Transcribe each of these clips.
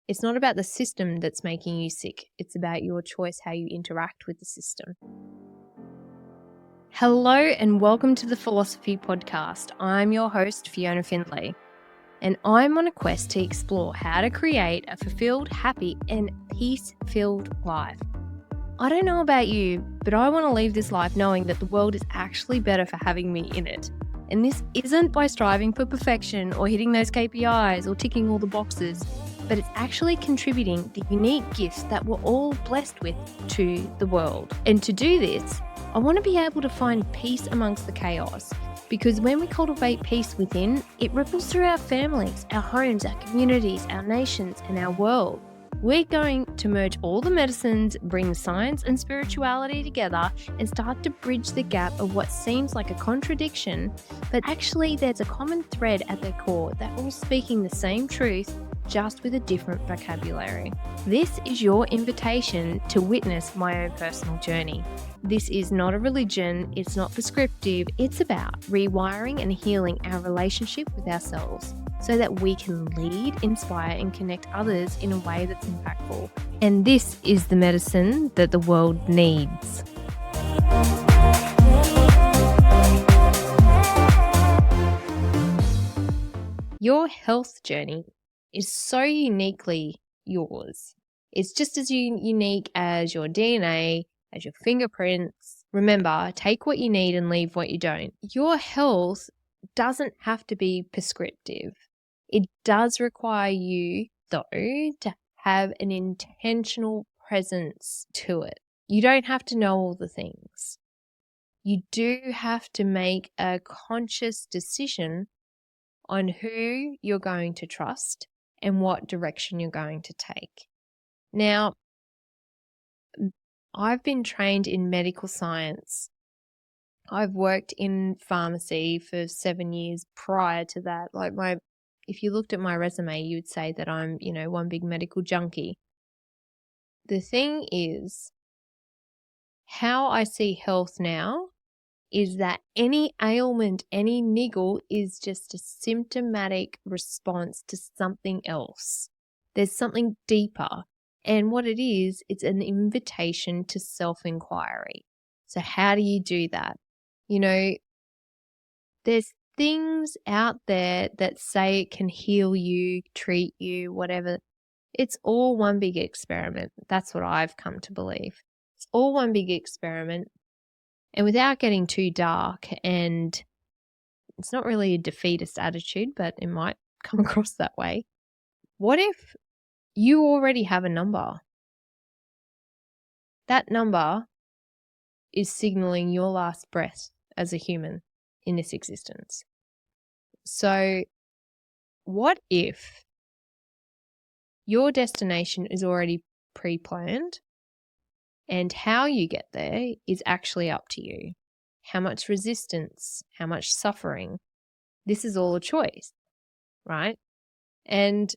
It's not about the system that's making you sick. It's about your choice how you interact with the system. Hello and welcome to the Philosophy podcast. I'm your host, Fiona Findlay, and I'm on a quest to explore how to create a fulfilled, happy, and peace-filled life. I don't know about you, but I want to leave this life knowing that the world is actually better for having me in it. And this isn't by striving for perfection or hitting those KPIs or ticking all the boxes, but it's actually contributing the unique gifts that we're all blessed with to the world. And to do this, I want to be able to find peace amongst the chaos, because when we cultivate peace within, it ripples through our families, our homes, our communities, our nations, and our world. We're going to merge all the medicines, bring science and spirituality together, and start to bridge the gap of what seems like a contradiction, but actually there's a common thread at their core. They're all speaking the same truth, just with a different vocabulary. This is your invitation to witness my own personal journey. This is not a religion, it's not prescriptive, it's about rewiring and healing our relationship with ourselves so that we can lead, inspire, and connect others in a way that's impactful. And this is the medicine that the world needs. Your health journey is so uniquely yours. It's just as unique as your DNA, as your fingerprints. Remember, take what you need and leave what you don't. Your health doesn't have to be prescriptive. It does require you, though, to have an intentional presence to it. You don't have to know all the things. You do have to make a conscious decision on who you're going to trust and what direction you're going to take. Now, I've been trained in medical science. I've worked in pharmacy for 7 years prior to that. If you looked at my resume, you would say that I'm, one big medical junkie. The thing is, how I see health now is that any ailment, any niggle is just a symptomatic response to something else. There's something deeper. And what it is, it's an invitation to self-inquiry. So how do you do that? There's things out there that say it can heal you, treat you, whatever. It's all one big experiment. That's what I've come to believe. It's all one big experiment. And without getting too dark, and it's not really a defeatist attitude, but it might come across that way. What if you already have a number? That number is signaling your last breath as a human in this existence. So what if your destination is already pre-planned and how you get there is actually up to you? How much resistance, how much suffering, this is all a choice, right? And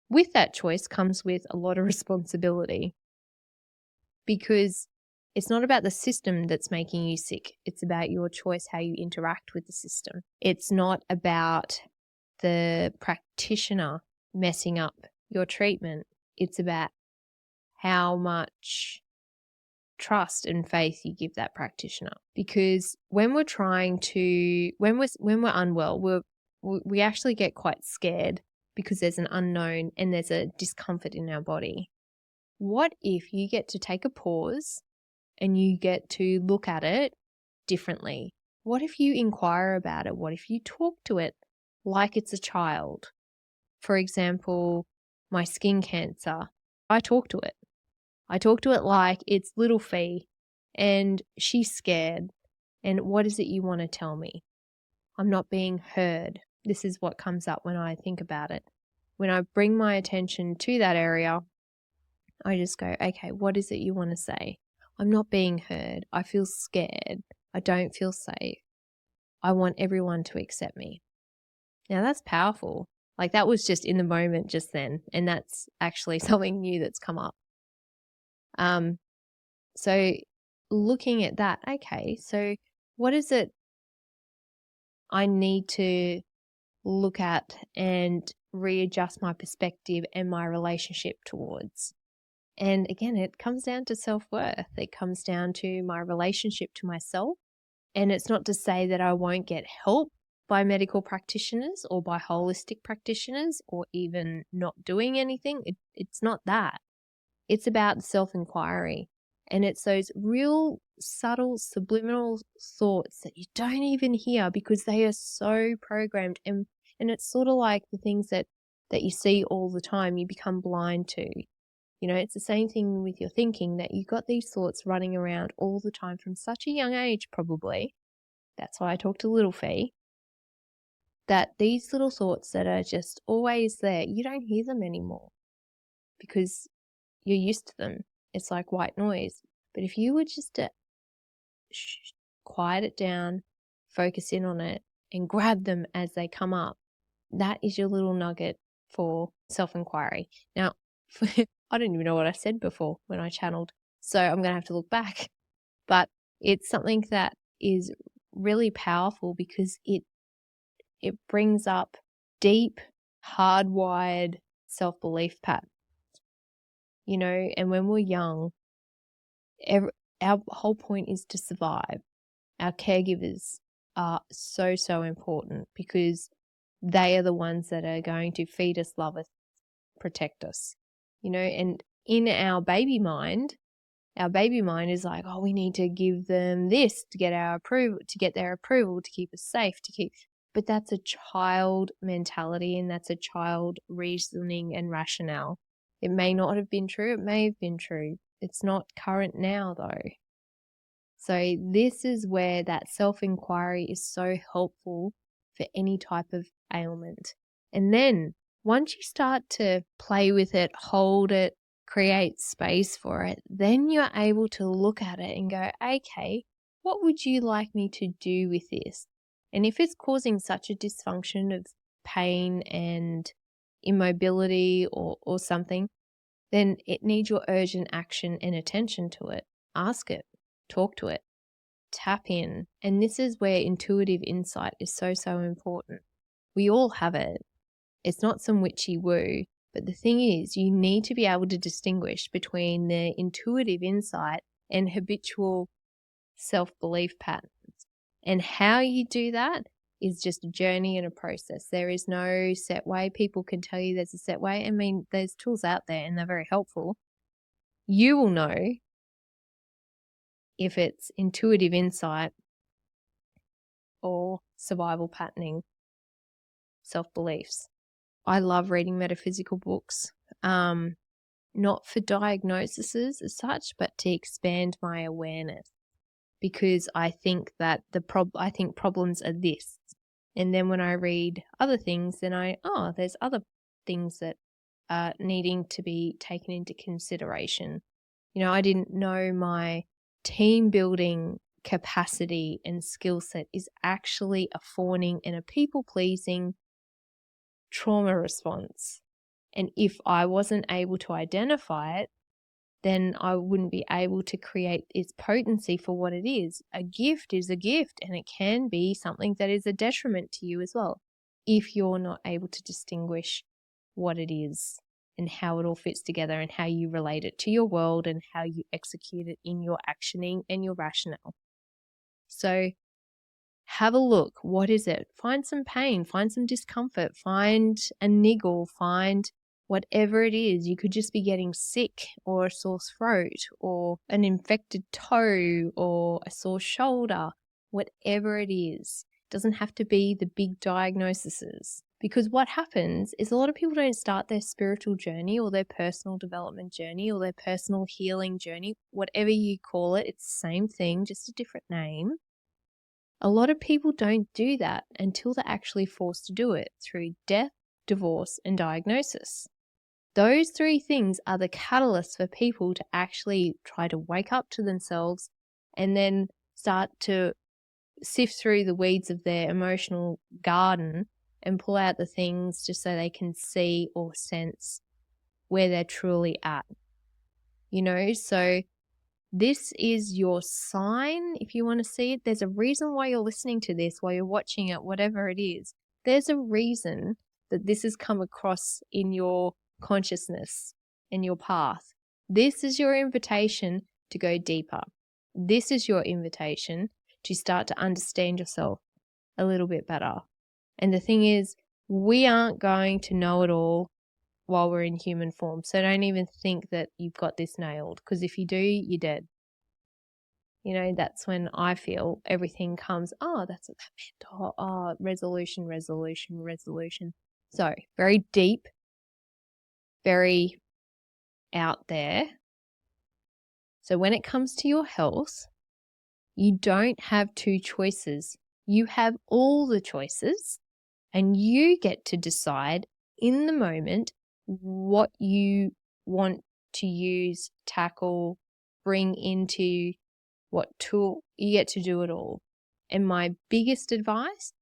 with that choice comes with a lot of responsibility, because it's not about the system that's making you sick. It's about your choice how you interact with the system. It's not about the practitioner messing up your treatment. It's about how much trust and faith you give that practitioner. Because when we're unwell, we actually get quite scared because there's an unknown and there's a discomfort in our body. What if you get to take a pause and you get to look at it differently? What if you inquire about it? What if you talk to it like it's a child? For example, my skin cancer, I talk to it. I talk to it like it's little Fee and she's scared. And what is it you want to tell me? I'm not being heard. This is what comes up when I think about it. When I bring my attention to that area, I just go, okay, what is it you want to say? I'm not being heard. I feel scared. I don't feel safe. I want everyone to accept me. Now that's powerful. Like that was just in the moment just then. And that's actually something new that's come up. So looking at that, okay, so what is it I need to look at and readjust my perspective and my relationship towards. And again, it comes down to self-worth. It comes down to my relationship to myself. And it's not to say that I won't get help by medical practitioners or by holistic practitioners or even not doing anything. It's not that. It's about self-inquiry. And it's those real subtle subliminal thoughts that you don't even hear because they are so programmed. And it's sort of like the things that you see all the time, you become blind to. You know, it's the same thing with your thinking, that you've got these thoughts running around all the time from such a young age, probably. That's why I talk to little Fee. That these little thoughts that are just always there, you don't hear them anymore because you're used to them. It's like white noise. But if you were just to quiet it down, focus in on it, and grab them as they come up, that is your little nugget for self-inquiry. Now, I don't even know what I said before when I channeled, so I'm going to have to look back. But it's something that is really powerful because it brings up deep, hardwired self-belief patterns. You know, and when we're young, our whole point is to survive. Our caregivers are so, so important because they are the ones that are going to feed us, love us, protect us. You know, and in our baby mind is like, oh, we need to give them this to get our approval, to get their approval, to keep us safe, but that's a child mentality and that's a child reasoning and rationale. It may not have been true. It may have been true. It's not current now though. So this is where that self-inquiry is so helpful for any type of ailment. And then once you start to play with it, hold it, create space for it, then you're able to look at it and go, okay, what would you like me to do with this? And if it's causing such a dysfunction of pain and immobility or something, then it needs your urgent action and attention to it. Ask it, talk to it, tap in. And this is where intuitive insight is so, so important. We all have it. It's not some witchy woo, but the thing is, you need to be able to distinguish between the intuitive insight and habitual self-belief patterns. And how you do that is just a journey and a process. There is no set way. People can tell you there's a set way. I mean, there's tools out there and they're very helpful. You will know if it's intuitive insight or survival patterning self-beliefs. I love reading metaphysical books, not for diagnoses as such, but to expand my awareness, because I think that I think problems are this. And then when I read other things, then there's other things that are needing to be taken into consideration. You know, I didn't know my team building capacity and skill set is actually a fawning and a people pleasing trauma response. And if I wasn't able to identify it, then I wouldn't be able to create its potency for what it is. A gift is a gift, and it can be something that is a detriment to you as well, if you're not able to distinguish what it is and how it all fits together and how you relate it to your world and how you execute it in your actioning and your rationale. So have a look. What is it? Find some pain, find some discomfort, find a niggle, find whatever it is. You could just be getting sick or a sore throat or an infected toe or a sore shoulder, whatever it is. It doesn't have to be the big diagnoses. Because what happens is a lot of people don't start their spiritual journey or their personal development journey or their personal healing journey, whatever you call it. It's the same thing, just a different name. A lot of people don't do that until they're actually forced to do it through death, divorce, and diagnosis. Those three things are the catalysts for people to actually try to wake up to themselves and then start to sift through the weeds of their emotional garden and pull out the things just so they can see or sense where they're truly at. You know, so this is your sign, if you want to see it. There's a reason why you're listening to this, why you're watching it, whatever it is. There's a reason that this has come across in your consciousness and your path. This is your invitation to go deeper. This is your invitation to start to understand yourself a little bit better. And the thing is, we aren't going to know it all while we're in human form. So don't even think that you've got this nailed, because if you do, you're dead. You know, that's when I feel everything comes, oh, that's what that meant. Oh, resolution, resolution, resolution. So very deep, very out there. So when it comes to your health, you don't have two choices. You have all the choices, and you get to decide in the moment what you want to use, tackle, bring into what tool. You get to do it all. And my biggest advice,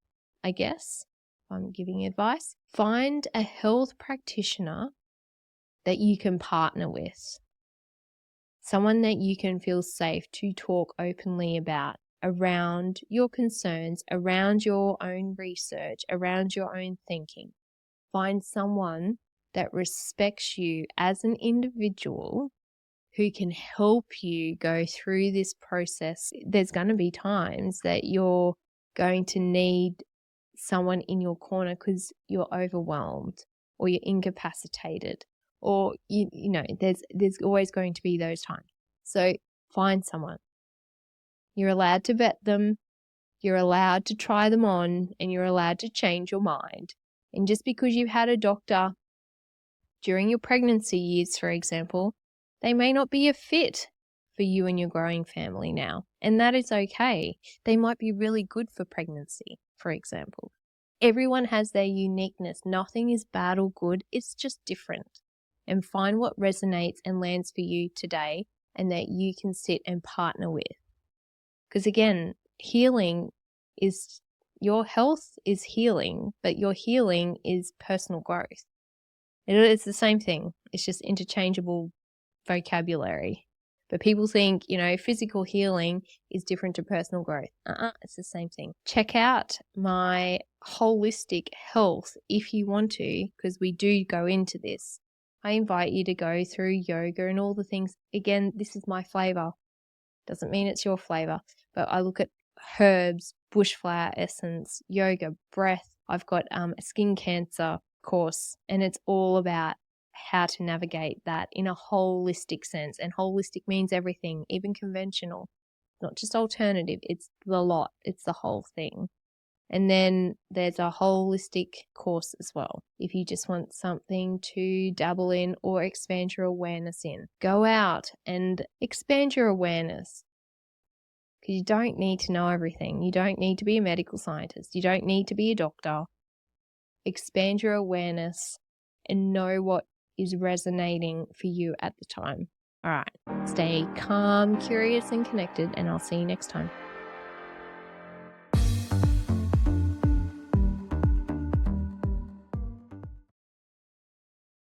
I guess, if I'm giving advice, find a health practitioner that you can partner with. Someone that you can feel safe to talk openly about around your concerns, around your own research, around your own thinking. Find someone that respects you as an individual who can help you go through this process. There's going to be times that you're going to need someone in your corner because you're overwhelmed or you're incapacitated, or you know, there's always going to be those times. So find someone. You're allowed to vet them, you're allowed to try them on, and you're allowed to change your mind. And just because you had a doctor during your pregnancy years, for example, they may not be a fit for you and your growing family now. And that is okay. They might be really good for pregnancy, for example. Everyone has their uniqueness. Nothing is bad or good. It's just different. And find what resonates and lands for you today and that you can sit and partner with. Because again, healing is, your health is healing, but your healing is personal growth. It's the same thing. It's just interchangeable vocabulary. But people think, you know, physical healing is different to personal growth. It's the same thing. Check out my holistic health if you want to, because we do go into this. I invite you to go through yoga and all the things. Again, this is my flavor. Doesn't mean it's your flavor, but I look at herbs, bushflower essence, yoga, breath. I've got a skin cancer course, and it's all about how to navigate that in a holistic sense. And holistic means everything, even conventional, not just alternative. It's the lot. It's the whole thing. And then there's a holistic course as well. If you just want something to dabble in or expand your awareness in, go out and expand your awareness. Because you don't need to know everything. You don't need to be a medical scientist. You don't need to be a doctor. Expand your awareness and know what is resonating for you at the time. All right. Stay calm, curious, and connected, and I'll see you next time.